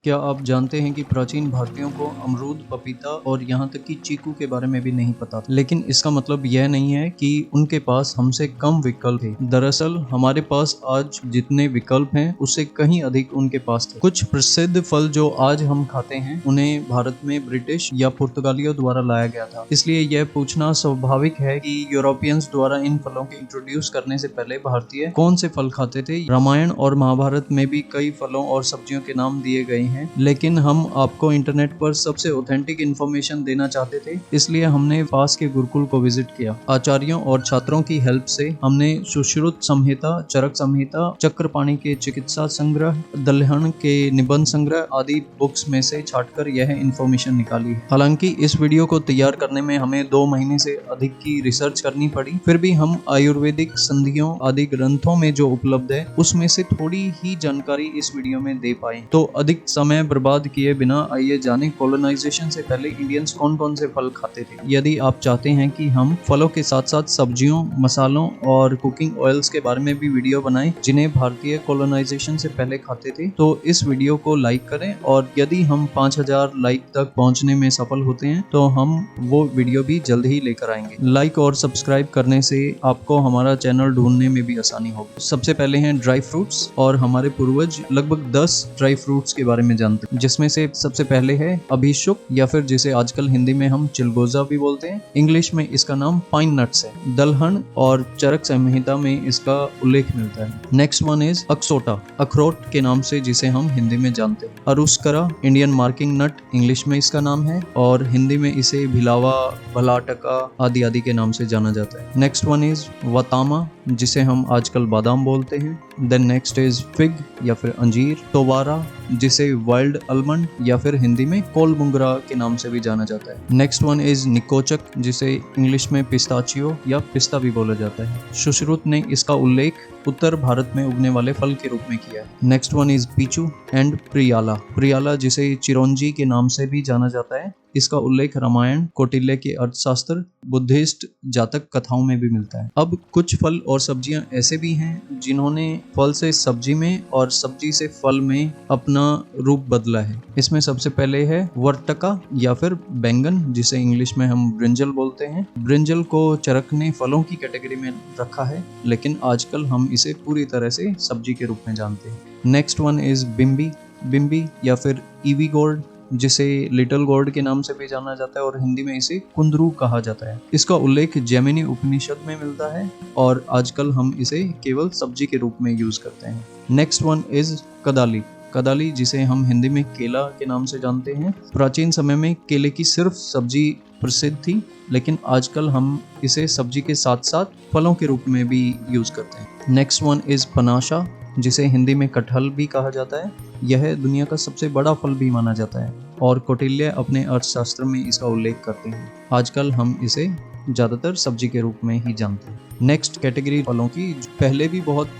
क्या आप जानते हैं कि प्राचीन भारतीयों को अमरूद, पपीता और यहाँ तक कि चीकू के बारे में भी नहीं पता था। लेकिन इसका मतलब यह नहीं है कि उनके पास हमसे कम विकल्प थे। दरअसल हमारे पास आज जितने विकल्प हैं उससे कहीं अधिक उनके पास थे। कुछ प्रसिद्ध फल जो आज हम खाते हैं उन्हें भारत में ब्रिटिश या पुर्तगालियों द्वारा लाया गया था। इसलिए यह पूछना स्वाभाविक है कि यूरोपियंस द्वारा इन फलों के इंट्रोड्यूस करने से पहले भारतीय कौन से फल खाते थे। रामायण और महाभारत में भी कई फलों और सब्जियों के नाम दिए गए हैं, लेकिन हम आपको इंटरनेट पर सबसे ऑथेंटिक इंफॉर्मेशन देना चाहते थे, इसलिए हमने पास के गुरुकुल को विजिट किया। आचार्यों और छात्रों की हेल्प से हमने सुश्रुत संहिता, चरक संहिता, चक्रपाणी के चिकित्सा संग्रह, दल्हन के निबंध संग्रह आदि बुक्स में से छांटकर यह इंफॉर्मेशन निकाली है। हालांकि इस वीडियो को तैयार करने में हमें 2 महीने से अधिक की रिसर्च करनी पड़ी, फिर भी हम आयुर्वेदिक संधियों आदि ग्रंथों में जो उपलब्ध है उसमें से थोड़ी ही जानकारी इस वीडियो में दे पाए। तो अधिक समय बर्बाद किए बिना आइए जाने कॉलोनाइजेशन से पहले इंडियंस कौन कौन से फल खाते थे। यदि आप चाहते हैं कि हम फलों के साथ साथ सब्जियों, मसालों और कुकिंग ऑयल्स के बारे में भी वीडियो बनाएं जिन्हें भारतीय कॉलोनाइजेशन से पहले खाते थे, तो इस वीडियो को लाइक करें और यदि हम 5000 लाइक तक पहुंचने में सफल होते हैं तो हम वो वीडियो भी जल्द ही लेकर आएंगे। लाइक और सब्सक्राइब करने से आपको हमारा चैनल ढूंढने में भी आसानी होगी। सबसे पहले हैं ड्राई फ्रूट्स, और हमारे पूर्वज लगभग 10 ड्राई फ्रूट्स के बारे में जानते हैं, जिसमें से सबसे पहले है अभिषुक, या फिर जिसे आजकल हिंदी में हम चिलगोजा भी बोलते हैं। इंग्लिश में इसका नाम पाइन नट्स है। दलहन और चरक संहिता में इसका उल्लेख मिलता है। नेक्स्ट वन इज अक्सोटा, अखरोट के नाम से जिसे हम हिंदी में जानते हैं। अरुस्करा, इंडियन मार्किंग नट, इंग्लिश में इसका नाम है, और हिंदी में इसे भिलावा, भलाटका आदि आदि के नाम से जाना जाता है। नेक्स्ट वन इज वतामा, जिसे हम आजकल बादाम बोलते हैं। देन नेक्स्ट इज फिग या फिर अंजीर। टोबारा, जिसे वाइल्ड अलमंड या फिर हिंदी में कोलमुंगरा के नाम से भी जाना जाता है। नेक्स्ट वन इज निकोचक, जिसे इंग्लिश में पिस्ताचियो या पिस्ता भी बोला जाता है। सुश्रुत ने इसका उल्लेख उत्तर भारत में उगने वाले फल के रूप में किया है। Next one is Pichu and Priyala. प्रियाला, जिसे चिरौंजी के नाम से भी जाना जाता है, इसका उल्लेख रामायण, कौटिल्य के अर्थशास्त्र, बुद्धिस्ट जातक कथाओं में भी मिलता है। अब कुछ फल और सब्जियां ऐसे भी हैं जिन्होंने फल से सब्जी में और सब्जी से फल में अपना रूप बदला है। इसमें सबसे पहले है वर्तका या फिर बैंगन, जिसे इंग्लिश में हम ब्रिंजल बोलते हैं। ब्रिंजल को चरक ने फलों की कैटेगरी में रखा है, लेकिन आजकल हम इसे पूरी तरह से सब्जी के रूप में जानते हैं। Next one is Bimbi. Bimbi या फिर ईवी गोल्ड, जिसे लिटिल गोल्ड के नाम से भी जाना जाता है, और हिंदी में इसे कुंदरू कहा जाता है। इसका उल्लेख जैमिनी उपनिषद में मिलता है और आजकल हम इसे केवल सब्जी के रूप में यूज करते हैं। Next one is Kadali. कदाली, जिसे हम हिंदी में केला के नाम से जानते हैं। प्राचीन समय में केले की सिर्फ सब्जी प्रसिद्ध थी, लेकिन आजकल हम इसे सब्जी के साथ साथ फलों के रूप में भी यूज करते हैं। नेक्स्ट वन इज पनाशा, जिसे हिंदी में कटहल भी कहा जाता है। यह दुनिया का सबसे बड़ा फल भी माना जाता है और कौटिल्य अपने अर्थशास्त्र में इसका उल्लेख करते हैं। आजकल हम इसे ज्यादातर सब्जी के रूप में ही जानते हैं। नेक्स्ट कैटेगरी फलों की, पहले भी बहुत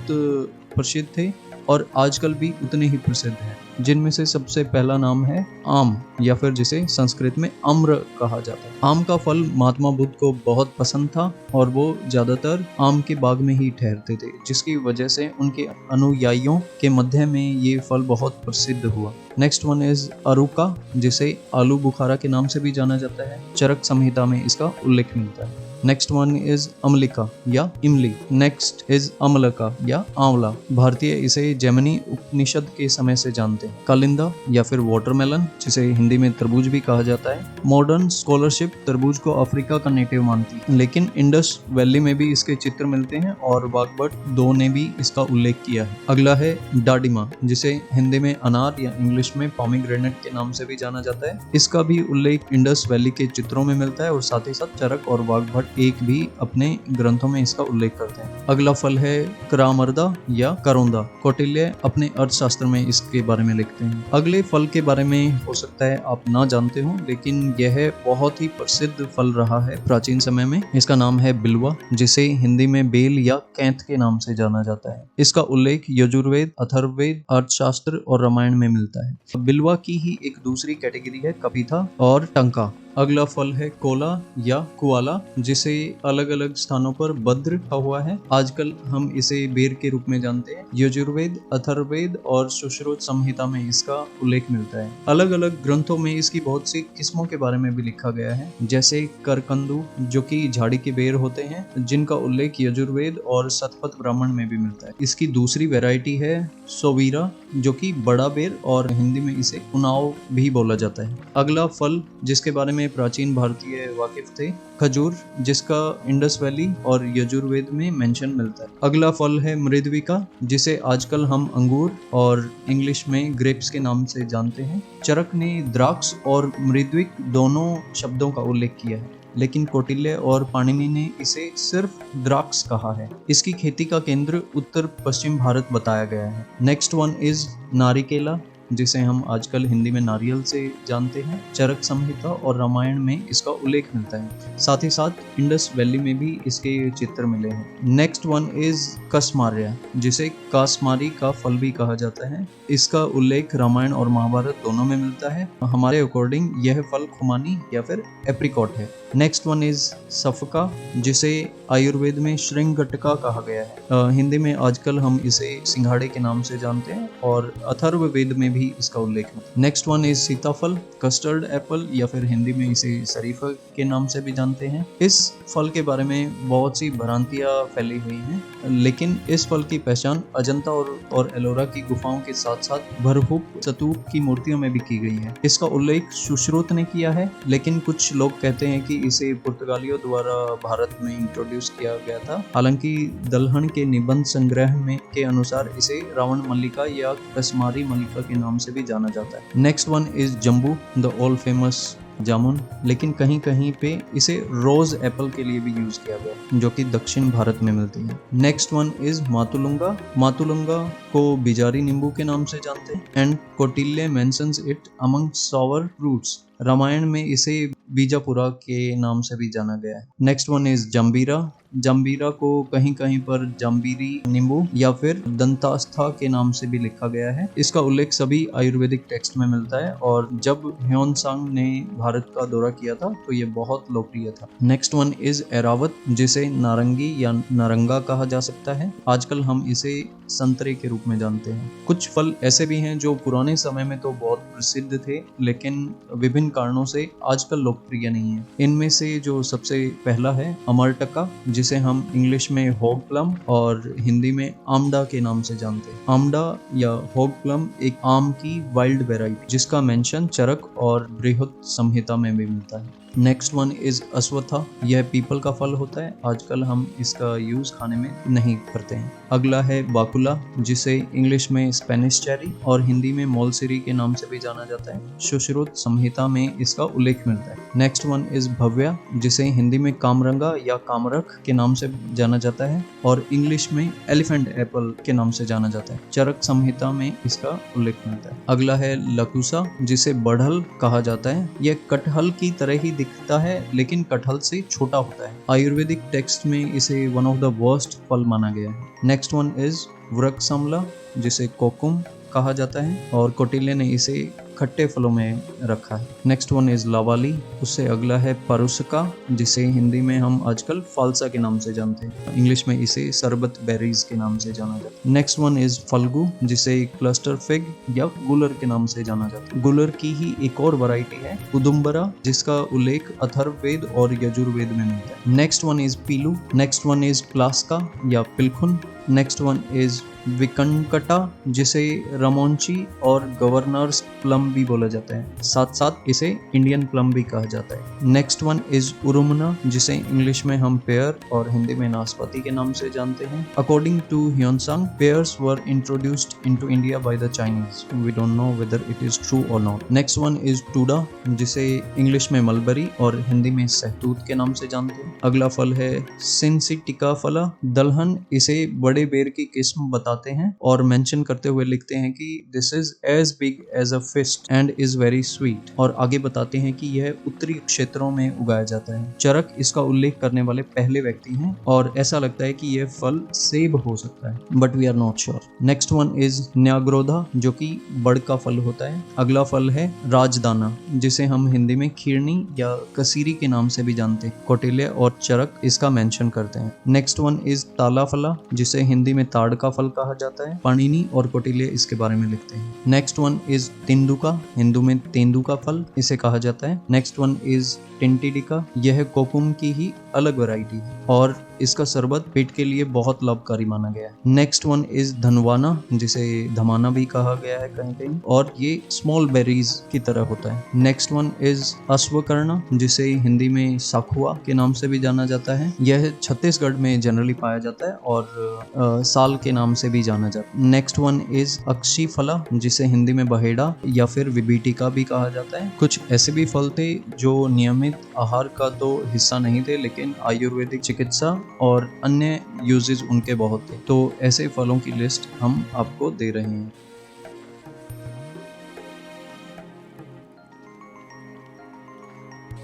प्रसिद्ध थे और आजकल भी उतने ही प्रसिद्ध हैं, जिनमें से सबसे पहला नाम है आम, या फिर जिसे संस्कृत में अम्र कहा जाता है। आम का फल महात्मा बुद्ध को बहुत पसंद था और वो ज्यादातर आम के बाग में ही ठहरते थे, जिसकी वजह से उनके अनुयायियों के मध्य में ये फल बहुत प्रसिद्ध हुआ। नेक्स्ट वन इज अरुका, जिसे आलू बुखारा के नाम से भी जाना जाता है। चरक संहिता में इसका उल्लेख मिलता है। नेक्स्ट वन इज अमलिका या इमली। नेक्स्ट इज अमलका या आंवला। भारतीय इसे जैमिनी उपनिषद के समय से जानते हैं। कालिंदा या फिर वाटरमेलन, जिसे हिंदी में तरबूज भी कहा जाता है। मॉडर्न स्कॉलरशिप तरबूज को अफ्रीका का नेटिव मानती है, लेकिन इंडस वैली में भी इसके चित्र मिलते हैं और वाग्भट 2 ने भी इसका उल्लेख किया है। अगला है डाडिमा, जिसे हिंदी में अनार या इंग्लिश में पोमीग्रेनेट के नाम से भी जाना जाता है। इसका भी उल्लेख इंडस वैली के चित्रों में मिलता है और साथ ही साथ चरक और वाग्भट एक भी अपने ग्रंथों में इसका उल्लेख करते हैं। अगला फल है करामर्दा या करोंदा। कौटिल्य अपने अर्थशास्त्र में इसके बारे में लिखते हैं। अगले फल के बारे में हो सकता है आप ना जानते हो, लेकिन यह बहुत ही प्रसिद्ध फल रहा है प्राचीन समय में। इसका नाम है बिल्वा, जिसे हिंदी में बेल या कैंथ के नाम से जाना जाता है। इसका उल्लेख यजुर्वेद, अथर्ववेद, अर्थशास्त्र और रामायण में मिलता है। बिल्वा की ही एक दूसरी कैटेगरी है कपिथा और टंका। अगला फल है कोला या कुआला, जिसे अलग अलग स्थानों पर बद्र लिखा हुआ है। आजकल हम इसे बेर के रूप में जानते हैं। यजुर्वेद, अथर्ववेद और सुश्रुत संहिता में इसका उल्लेख मिलता है। अलग अलग ग्रंथों में इसकी बहुत सी किस्मों के बारे में भी लिखा गया है, जैसे करकंदू, जो कि झाड़ी के बेर होते हैं, जिनका उल्लेख यजुर्वेद और शतपथ ब्राह्मण में भी मिलता है। इसकी दूसरी वैरायटी है सोवीरा, जो कि बड़ा बेर, और हिंदी में इसे कुनाव भी बोला जाता है। अगला फल जिसके बारे में प्राचीन भारतीय वाकिफ थे, खजूर, जिसका इंडस वैली और यजुर्वेद में मेंशन मिलता है। अगला फल है मृदविका, जिसे आजकल हम अंगूर और इंग्लिश में ग्रेप्स के नाम से जानते हैं। चरक ने द्राक्ष और मृद्विक दोनों शब्दों का उल्लेख किया है, लेकिन कौटिल्य और पाणिनि ने इसे सिर्फ द्राक्ष कहा है। इसकी खेती का केंद्र उत्तर पश्चिम भारत बताया गया है। नेक्स्ट वन इज नारिकेला, जिसे हम आजकल हिंदी में नारियल से जानते हैं। चरक संहिता और रामायण में इसका उल्लेख मिलता है। साथ ही साथ इंडस वैली में भी इसके चित्र मिले हैं। नेक्स्ट वन इज कसमार्या, जिसे कासमारी का फल भी कहा जाता है। इसका उल्लेख रामायण और महाभारत दोनों में मिलता है। हमारे अकॉर्डिंग यह फल खुमानी या फिर एप्रिकॉट है। नेक्स्ट वन इज सफका, जिसे आयुर्वेद में श्रृंगटका कहा गया है। हिंदी में आजकल हम इसे सिंघाड़े के नाम से जानते हैं, और अथर्ववेद में भी इसका उल्लेख है। नेक्स्ट वन इज सीताफल, कस्टर्ड एप्पल, या फिर हिंदी में इसे शरीफा के नाम से भी जानते हैं। इस फल के बारे में बहुत सी भ्रांतियां फैली हुई हैं, लेकिन इस फल की पहचान अजंता और एलोरा की गुफाओं के साथ साथ भरहुप स्तूप की मूर्तियों में भी की गई है। इसका उल्लेख सुश्रुत ने किया है, लेकिन कुछ लोग कहते हैं कि इसे पुर्तगालियों द्वारा भारत में इंट्रोड्यूस किया गया था। हालांकि दलहन के निबंध संग्रह में के अनुसार इसे रावण मल्लिका या कसमारी मल्लिका के नाम से भी जाना जाता है। Next one is Jambu, the all famous jamun, लेकिन कहीं कहीं पे इसे रोज एप्पल के लिए भी यूज किया गया, जो कि दक्षिण भारत में मिलती है। Next one is Matulunga. मातुलुंगा को बिजारी नींबू के नाम से जानते हैं, and Kautilya mentions it among sour fruits. Ramayana में इसे बीजापुरा के नाम से भी जाना गया है। Next one is Jambira. जंबीरा को कहीं कहीं पर जंबीरी नींबू या फिर दंतास्था के नाम से भी लिखा गया है। इसका उल्लेख सभी आयुर्वेदिक टेक्स्ट में मिलता है, और जब ह्योनसांग ने भारत का दौरा किया था तो ये बहुत लोकप्रिय था। नेक्स्ट वन इज एरावत, जिसे नारंगी या नारंगा कहा जा सकता है। आजकल हम इसे संतरे के रूप में जानते हैं। कुछ फल ऐसे भी हैं जो पुराने समय में तो बहुत प्रसिद्ध थे, लेकिन विभिन्न कारणों से आजकल लोकप्रिय नहीं है। इनमें से जो सबसे पहला है अमरटका, जिसे हम इंग्लिश में होग प्लम और हिंदी में आमडा के नाम से जानते हैं। आमडा या होग प्लम एक आम की वाइल्ड वेराइटी, जिसका मेंशन चरक और बृहद संहिता में भी मिलता है। Next one is अश्वत्था। यह पीपल का फल होता है। आजकल हम इसका यूज खाने में नहीं करते हैं। अगला है बाकुला, जिसे इंग्लिश में स्पेनिश चेरी और हिंदी में मोलसिरी के नाम से भी जाना जाता है। सुश्रुत संहिता में इसका उल्लेख मिलता है। नेक्स्ट वन इज भव्या, जिसे हिंदी में कामरंगा या कामरक के नाम से जाना जाता है, और इंग्लिश में एलिफेंट एप्पल के नाम से जाना जाता है। चरक संहिता में इसका उल्लेख मिलता है। अगला है लकुसा, जिसे बढ़ल कहा जाता है। यह कटहल की तरह ही दिखता है, लेकिन कटहल से छोटा होता है। आयुर्वेदिक टेक्स्ट में इसे वन ऑफ द वर्स्ट फल माना गया है। नेक्स्ट वन इज वृक्षामला, जिसे कोकुम कहा जाता है, और कौटिल्य ने इसे खट्टे फलों में रखा है। Next one is Lavali. उससे अगला है परुसका, जिसे हिंदी में हम आजकल फालसा के नाम से जानते हैं। इंग्लिश में इसे सरबत बेरीज के नाम से जाना जाता है। नेक्स्ट वन इज फल्गु, जिसे क्लस्टर फिग या गुलर के नाम से जाना जाता है। गुलर की ही एक और वैरायटी है उदुम्बरा, जिसका उल्लेख अथर्ववेद और यजुर्वेद में मिलता है। Next one is Pilu. Next one is Plaksha या पिलखुन। नेक्स्ट वन इज विकंकटा, जिसे रमोंची और गवर्नर्स प्लम भी बोला जाता है। साथ साथ इसे इंडियन प्लम भी कहा जाता है। नेक्स्ट वन इज उरुमना, जिसे इंग्लिश में हम पेयर और हिंदी में नाशपाती के नाम से जानते हैं। According to Hiuen Tsang, pears were introduced into India by the Chinese. We don't know whether it is true और not. Next one is Tuda, जिसे इंग्लिश में मलबरी और हिंदी में सहतूत के नाम से जानते हैं। अगला फल है सिंसिटिका फला। दलहन इसे बड़े बेर की किस्म बताते हैं और मेंशन करते हुए लिखते हैं कि this is as big as a fist. Taste and is very sweet. और आगे बताते हैं कि यह उत्तरी क्षेत्रों में उगाया जाता है। चरक इसका उल्लेख करने वाले पहले व्यक्ति हैं और ऐसा लगता है कि यह फल सेब हो सकता है, but we are not sure. Next one is Nyagrodha, जो कि बड़ का फल होता है। अगला फल है राजदाना, जिसे हम हिंदी में खीरनी या कसीरी के नाम से भी जानते हैं। कौटिल्य और चरक इसका मेंशन करते हैं। नेक्स्ट वन इज तालाफला, जिसे हिंदी में ताड़ का फल कहा जाता है। पाणिनि और कौटिल्य इसके बारे में लिखते हैं। नेक्स्ट वन इज तेंदुका, हिंदू में तेंदु का फल इसे कहा जाता है। नेक्स्ट वन इज टेंटिडिका, यह कोकुम की ही अलग वैरायटी है और इसका शरबत पेट के लिए बहुत लाभकारी माना गया है। नेक्स्ट वन इज धनवाना, जिसे धमाना भी कहा गया है कहीं कहीं, और ये स्मॉल बेरीज की तरह होता है। नेक्स्ट वन इज अश्वकर्ण, जिसे हिंदी में साखुआ के नाम से भी जाना जाता है। यह छत्तीसगढ़ में जनरली पाया जाता है और साल के नाम से भी जाना जाता है। नेक्स्ट वन इज अक्षीफला, जिसे हिंदी में बहेड़ा या फिर विभीटिका भी कहा जाता है। कुछ ऐसे भी फल थे जो नियमित आहार का तो हिस्सा नहीं थे, लेकिन आयुर्वेदिक चिकित्सा और अन्य यूजेस उनके बहुत थे। तो ऐसे फलों की लिस्ट हम आपको दे रहे हैं।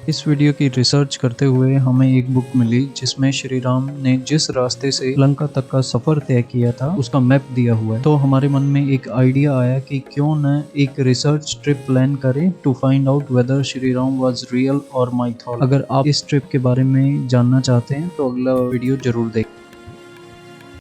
इस वीडियो की रिसर्च करते हुए हमें एक बुक मिली जिसमें श्री राम ने जिस रास्ते से लंका तक का सफर तय किया था उसका मैप दिया हुआ है। तो हमारे मन में एक आइडिया आया कि क्यों न एक रिसर्च ट्रिप प्लान करें to find out whether Shri Ram was real और माइथोलॉजिकल। अगर आप इस ट्रिप के बारे में जानना चाहते हैं तो अगला वीडियो जरूर देखें।